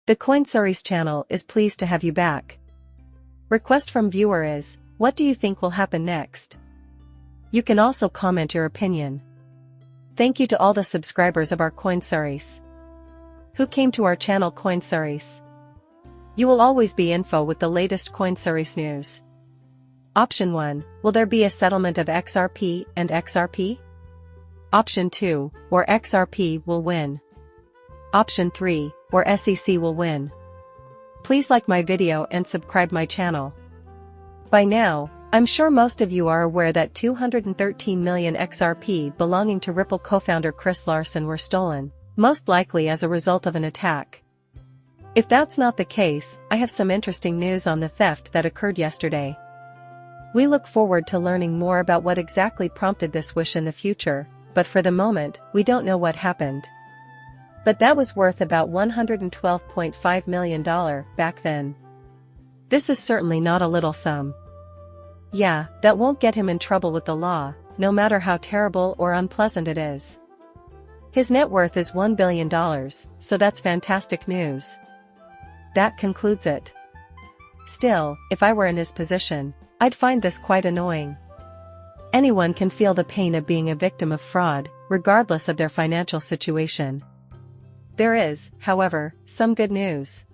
The CoinSource channel is pleased to have you back. Request from viewer is, what do you think will happen next? You can also comment your opinion. Thank you to all the subscribers of our CoinSource. Who came to our channel CoinSource? You will always be info with the latest CoinSource news. Option 1, will there be a settlement of XRP and XRP? Option 2, where XRP will win. Option 3, where SEC will win. Please like my video and subscribe my channel. By now, I'm sure most of you are aware that 213 million XRP belonging to Ripple co-founder Chris Larsen were stolen, most likely as a result of an attack. If that's not the case, I have some interesting news on the theft that occurred yesterday. We look forward to learning more about what exactly prompted this wish in the future, but for the moment, we don't know what happened. But that was worth about $112.5 million back then. This is certainly not a little sum. Yeah, that won't get him in trouble with the law, no matter how terrible or unpleasant it is. His net worth is $1 billion, so that's fantastic news. That concludes it. Still, if I were in his position, I'd find this quite annoying. Anyone can feel the pain of being a victim of fraud, regardless of their financial situation. There is, however, some good news.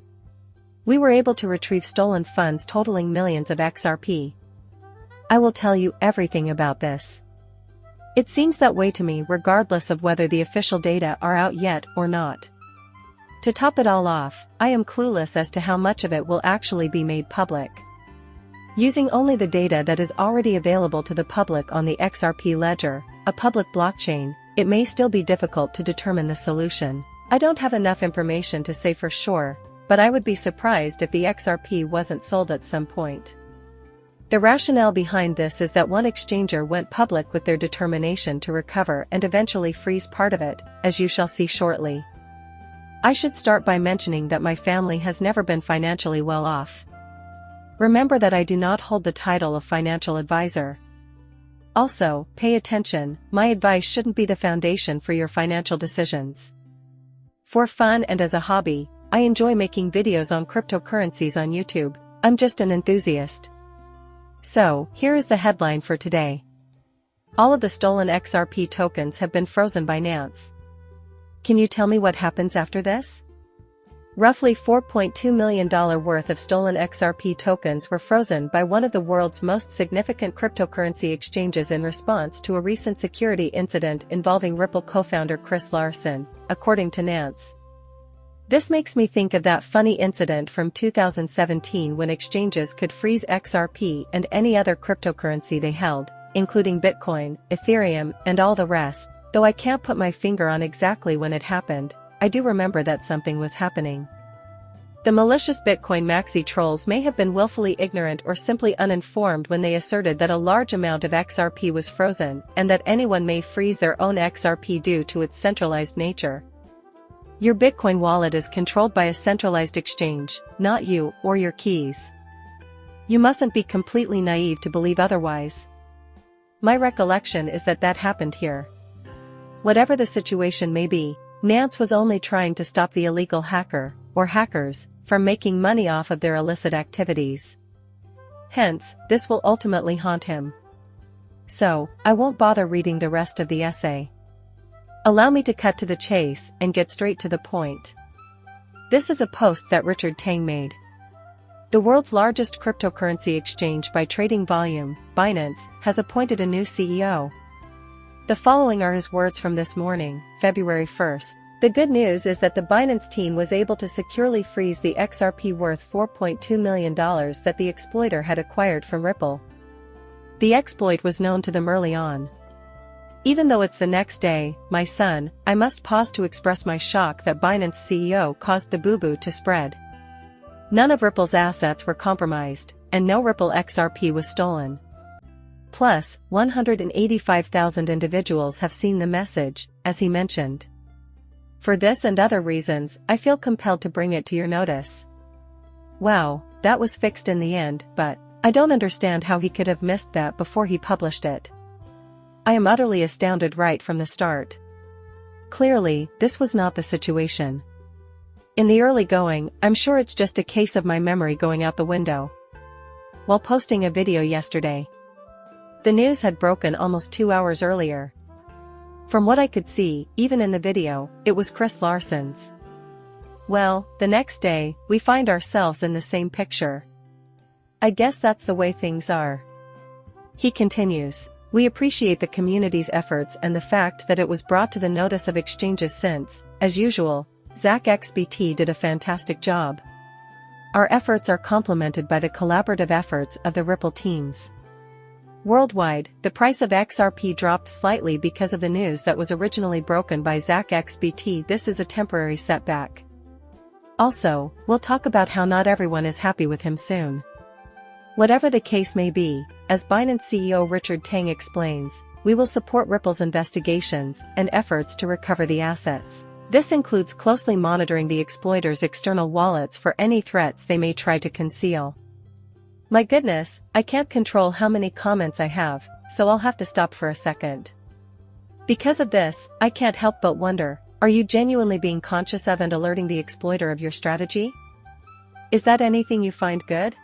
We were able to retrieve stolen funds totaling millions of XRP. I will tell you everything about this. It seems that way to me regardless of whether the official data are out yet or not. To top it all off, I am clueless as to how much of it will actually be made public. Using only the data that is already available to the public on the XRP ledger, a public blockchain, it may still be difficult to determine the solution. I don't have enough information to say for sure, but I would be surprised if the XRP wasn't sold at some point. The rationale behind this is that one exchanger went public with their determination to recover and eventually freeze part of it, as you shall see shortly. I should start by mentioning that my family has never been financially well off. Remember that I do not hold the title of financial advisor. Also, pay attention, my advice shouldn't be the foundation for your financial decisions. For fun and as a hobby, I enjoy making videos on cryptocurrencies on YouTube. I'm just an enthusiast. So, here is the headline for today. All of the stolen XRP tokens have been frozen by Binance. Can you tell me what happens after this? Roughly $4.2 million worth of stolen XRP tokens were frozen by one of the world's most significant cryptocurrency exchanges in response to a recent security incident involving Ripple co-founder Chris Larsen, according to Nance. This makes me think of that funny incident from 2017 when exchanges could freeze XRP and any other cryptocurrency they held, including Bitcoin, Ethereum, and all the rest. Though I can't put my finger on exactly when it happened, I do remember that something was happening. The malicious Bitcoin maxi trolls may have been willfully ignorant or simply uninformed when they asserted that a large amount of XRP was frozen and that anyone may freeze their own XRP due to its centralized nature. Your Bitcoin wallet is controlled by a centralized exchange, not you or your keys. You mustn't be completely naive to believe otherwise. My recollection is that that happened here. Whatever the situation may be, Nance was only trying to stop the illegal hacker, or hackers, from making money off of their illicit activities. Hence, this will ultimately haunt him. So, I won't bother reading the rest of the essay. Allow me to cut to the chase and get straight to the point. This is a post that Richard Tang made. The world's largest cryptocurrency exchange by trading volume, Binance, has appointed a new CEO. The following are his words from this morning, February 1st. The good news is that the Binance team was able to securely freeze the XRP worth $4.2 million that the exploiter had acquired from Ripple. The exploit was known to them early on. Even though it's the next day, my son, I must pause to express my shock that Binance CEO caused the boo-boo to spread. None of Ripple's assets were compromised, and no Ripple XRP was stolen. Plus, 185,000 individuals have seen the message, as he mentioned. For this and other reasons, I feel compelled to bring it to your notice. Wow, that was fixed in the end, but I don't understand how he could have missed that before he published it. I am utterly astounded right from the start. Clearly, this was not the situation. In the early going, I'm sure it's just a case of my memory going out the window. While posting a video yesterday, the news had broken almost 2 hours earlier. From what I could see, even in the video, it was Chris Larsen's. Well, the next day, we find ourselves in the same picture. I guess that's the way things are. He continues, we appreciate the community's efforts and the fact that it was brought to the notice of exchanges since, as usual, XRP did a fantastic job. Our efforts are complemented by the collaborative efforts of the Ripple teams. Worldwide, the price of XRP dropped slightly because of the news that was originally broken by XRP. This is a temporary setback. Also, we'll talk about how not everyone is happy with him soon. Whatever the case may be, as Binance CEO Richard Tang explains, we will support Ripple's investigations and efforts to recover the assets. This includes closely monitoring the exploiters' external wallets for any threats they may try to conceal. My goodness, I can't control how many comments I have, so I'll have to stop for a second. Because of this, I can't help but wonder, are you genuinely being conscious of and alerting the exploiter of your strategy? Is that anything you find good?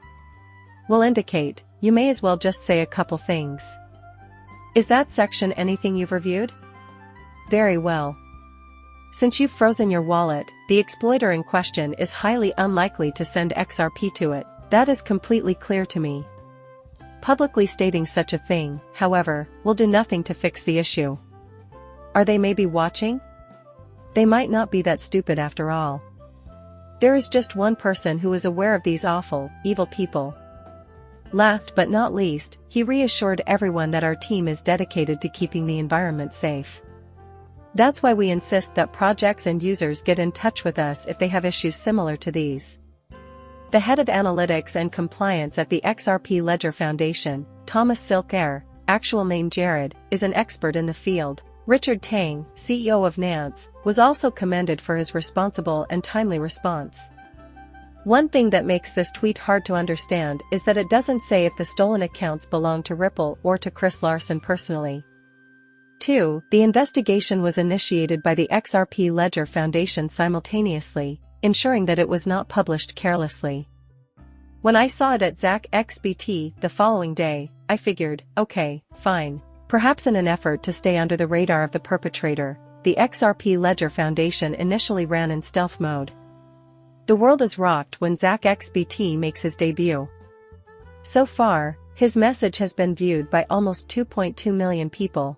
Will indicate, you may as well just say a couple things. Is that section anything you've reviewed? Very well. Since you've frozen your wallet, the exploiter in question is highly unlikely to send XRP to it, that is completely clear to me. Publicly stating such a thing, however, will do nothing to fix the issue. Are they maybe watching? They might not be that stupid after all. There is just one person who is aware of these awful, evil people. Last but not least, he reassured everyone that our team is dedicated to keeping the environment safe. That's why we insist that projects and users get in touch with us if they have issues similar to these. The head of analytics and compliance at the XRP Ledger Foundation, Thomas Silker, actual name Jared, is an expert in the field. Richard Tang, CEO of Nance, was also commended for his responsible and timely response. One thing that makes this tweet hard to understand is that it doesn't say if the stolen accounts belong to Ripple or to Chris Larsen personally. 2. The investigation was initiated by the XRP Ledger Foundation simultaneously, ensuring that it was not published carelessly. When I saw it at XRP the following day, I figured, okay, fine. Perhaps in an effort to stay under the radar of the perpetrator, the XRP Ledger Foundation initially ran in stealth mode. The world is rocked when XRP makes his debut. So far, his message has been viewed by almost 2.2 million people.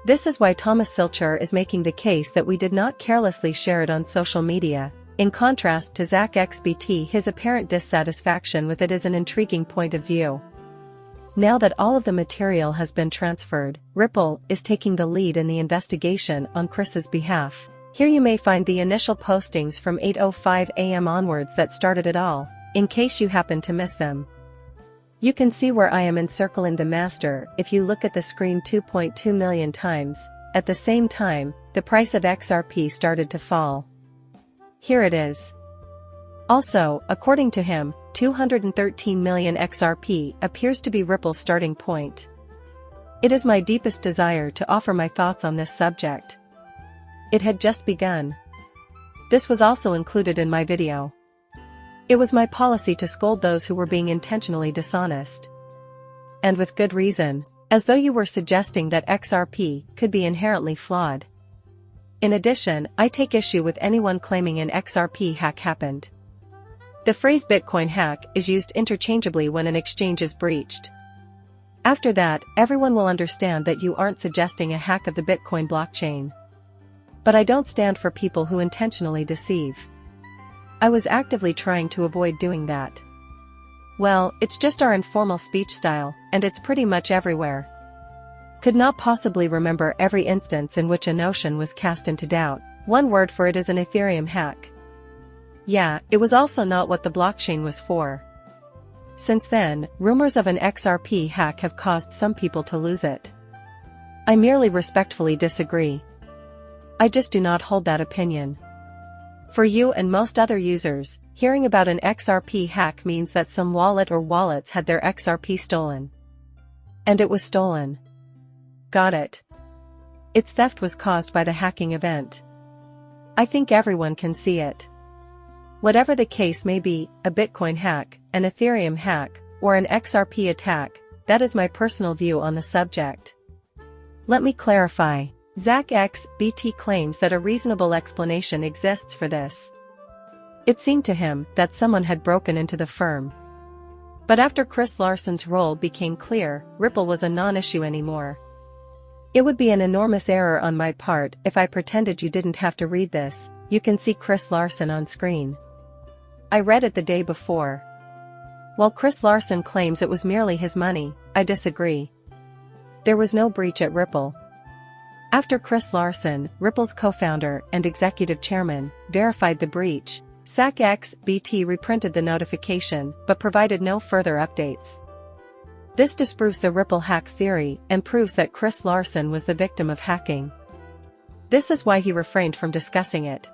This is why Thomas Silcher is making the case that we did not carelessly share it on social media. In contrast to XRP, his apparent dissatisfaction with it is an intriguing point of view. Now that all of the material has been transferred, Ripple is taking the lead in the investigation on Chris's behalf. Here you may find the initial postings from 8:05 a.m. onwards that started it all, in case you happen to miss them. You can see where I am encircling the master if you look at the screen 2.2 million times. At the same time, the price of XRP started to fall. Here it is. Also, according to him, 213 million XRP appears to be Ripple's starting point. It is my deepest desire to offer my thoughts on this subject. It had just begun. This was also included in my video. It was my policy to scold those who were being intentionally dishonest. And with good reason, as though you were suggesting that XRP could be inherently flawed. In addition, I take issue with anyone claiming an XRP hack happened. The phrase Bitcoin hack is used interchangeably when an exchange is breached. After that, everyone will understand that you aren't suggesting a hack of the Bitcoin blockchain. But I don't stand for people who intentionally deceive. I was actively trying to avoid doing that. Well, it's just our informal speech style, and it's pretty much everywhere. Could not possibly remember every instance in which a notion was cast into doubt. One word for it is an Ethereum hack. Yeah, it was also not what the blockchain was for. Since then, rumors of an XRP hack have caused some people to lose it. I merely respectfully disagree. I just do not hold that opinion. For you and most other users, hearing about an XRP hack means that some wallet or wallets had their XRP stolen. And it was stolen. Got it. Its theft was caused by the hacking event. I think everyone can see it. Whatever the case may be, a Bitcoin hack, an Ethereum hack, or an XRP attack, that is my personal view on the subject. Let me clarify. XRP claims that a reasonable explanation exists for this. It seemed to him that someone had broken into the firm. But after Chris Larsen's role became clear, Ripple was a non-issue anymore. It would be an enormous error on my part if I pretended you didn't have to read this. You can see Chris Larsen on screen. I read it the day before. While Chris Larsen claims it was merely his money, I disagree. There was no breach at Ripple. After Chris Larsen, Ripple's co-founder and executive chairman, verified the breach, XRP reprinted the notification but provided no further updates. This disproves the Ripple hack theory and proves that Chris Larsen was the victim of hacking. This is why he refrained from discussing it.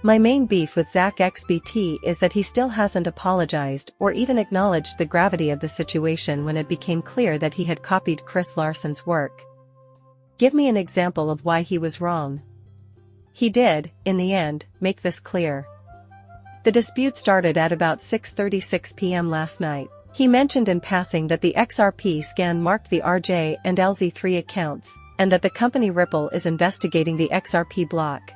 My main beef with XRP is that he still hasn't apologized or even acknowledged the gravity of the situation when it became clear that he had copied Chris Larsen's work. Give me an example of why he was wrong. He did, in the end, make this clear. The dispute started at about 6:36 p.m. last night. He mentioned in passing that the XRP scan marked the RJ and LZ3 accounts, and that the company Ripple is investigating the XRP block.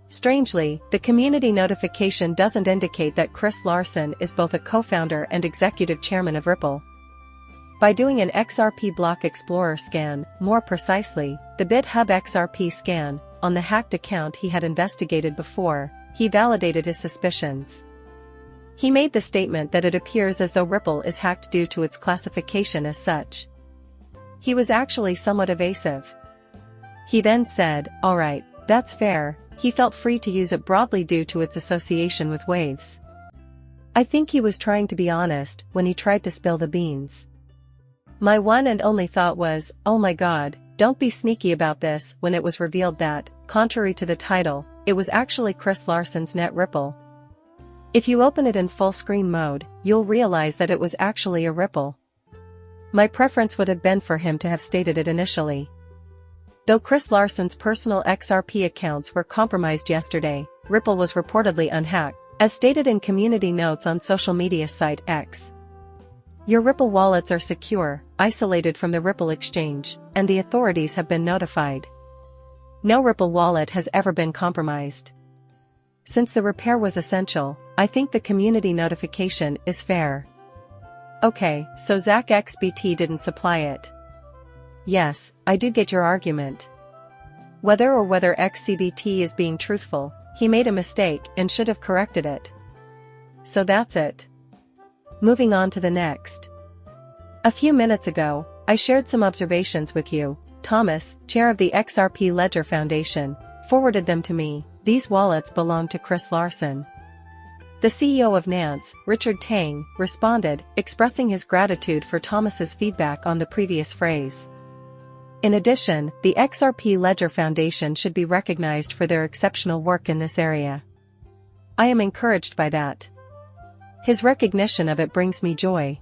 Strangely, the community notification doesn't indicate that Chris Larsen is both a co-founder and executive chairman of Ripple. By doing an XRP block explorer scan, more precisely, the BitHub XRP scan, on the hacked account he had investigated before, he validated his suspicions. He made the statement that it appears as though Ripple is hacked due to its classification as such. He was actually somewhat evasive. He then said, "Alright, that's fair." He felt free to use it broadly due to its association with waves. I think he was trying to be honest when he tried to spill the beans. My one and only thought was, oh my god, don't be sneaky about this, when it was revealed that, contrary to the title, it was actually Chris Larsen's net Ripple. If you open it in full screen mode, you'll realize that it was actually a Ripple. My preference would have been for him to have stated it initially. Though Chris Larsen's personal XRP accounts were compromised yesterday, Ripple was reportedly unhacked, as stated in community notes on social media site X. Your Ripple wallets are secure, isolated from the Ripple exchange, and the authorities have been notified. No Ripple wallet has ever been compromised. Since the repair was essential, I think the community notification is fair. Okay, so XRP didn't supply it. Yes, I do get your argument. Whether XCBT is being truthful, he made a mistake and should have corrected it. So that's it. Moving on to the next. A few minutes ago, I shared some observations with you. Thomas, chair of the XRP Ledger Foundation, forwarded them to me. These wallets belong to Chris Larsen. The CEO of Nance, Richard Tang, responded, expressing his gratitude for Thomas's feedback on the previous phrase. In addition, the XRP Ledger Foundation should be recognized for their exceptional work in this area. I am encouraged by that. His recognition of it brings me joy.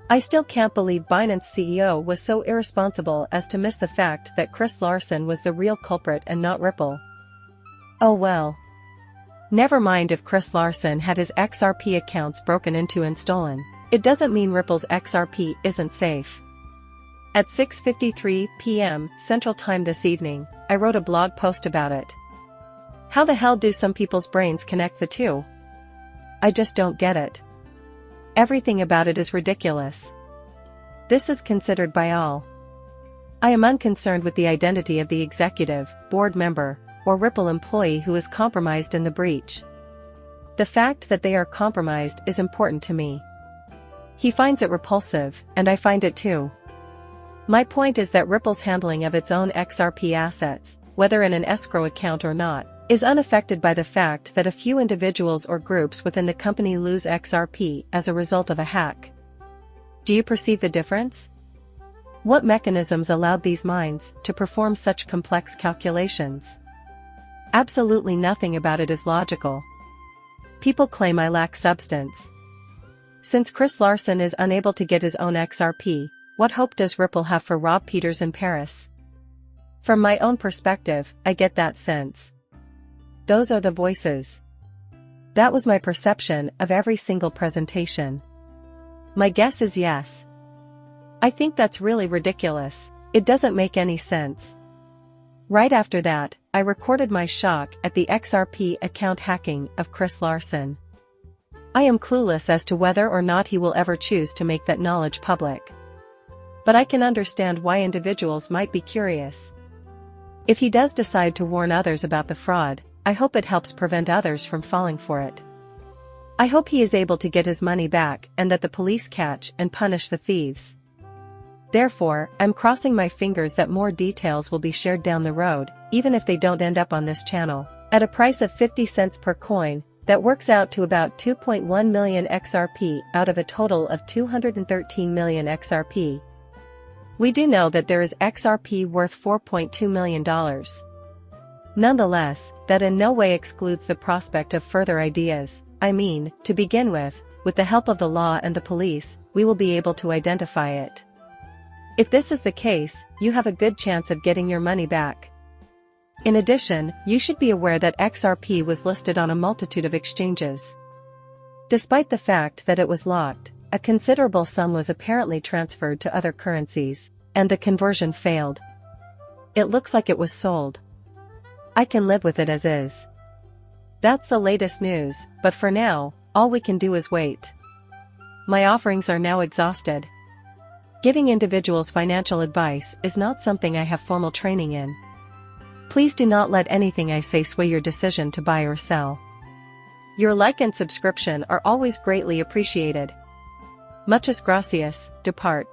I still can't believe Binance CEO was so irresponsible as to miss the fact that Chris Larsen was the real culprit and not Ripple. Oh well. Never mind if Chris Larsen had his XRP accounts broken into and stolen. It doesn't mean Ripple's XRP isn't safe. At 6:53 p.m. Central Time this evening, I wrote a blog post about it. How the hell do some people's brains connect the two? I just don't get it. Everything about it is ridiculous. This is considered by all. I am unconcerned with the identity of the executive, board member, or Ripple employee who is compromised in the breach. The fact that they are compromised is important to me. He finds it repulsive, and I find it too. My point is that Ripple's handling of its own XRP assets, whether in an escrow account or not, is unaffected by the fact that a few individuals or groups within the company lose XRP as a result of a hack. Do you perceive the difference? What mechanisms allowed these minds to perform such complex calculations? Absolutely nothing about it is logical. People claim I lack substance. Since Chris Larsen is unable to get his own XRP, what hope does Ripple have for Rob Peters in Paris? From my own perspective, I get that sense. Those are the voices. That was my perception of every single presentation. My guess is yes. I think that's really ridiculous. It doesn't make any sense. Right after that, I recorded my shock at the XRP account hacking of Chris Larsen. I am clueless as to whether or not he will ever choose to make that knowledge public. But I can understand why individuals might be curious. If he does decide to warn others about the fraud, I hope it helps prevent others from falling for it. I hope he is able to get his money back and that the police catch and punish the thieves. Therefore, I'm crossing my fingers that more details will be shared down the road, even if they don't end up on this channel. At a price of 50 cents per coin, that works out to about 2.1 million XRP out of a total of 213 million XRP. We do know that there is XRP worth $4.2 million. Nonetheless, that in no way excludes the prospect of further ideas. I mean, to begin with the help of the law and the police, we will be able to identify it. If this is the case, you have a good chance of getting your money back. In addition, you should be aware that XRP was listed on a multitude of exchanges. Despite the fact that it was locked, a considerable sum was apparently transferred to other currencies, and the conversion failed. It looks like it was sold. I can live with it as is. That's the latest news, but for now, all we can do is wait. My offerings are now exhausted. Giving individuals financial advice is not something I have formal training in. Please do not let anything I say sway your decision to buy or sell. Your like and subscription are always greatly appreciated. Muchas gracias, depart.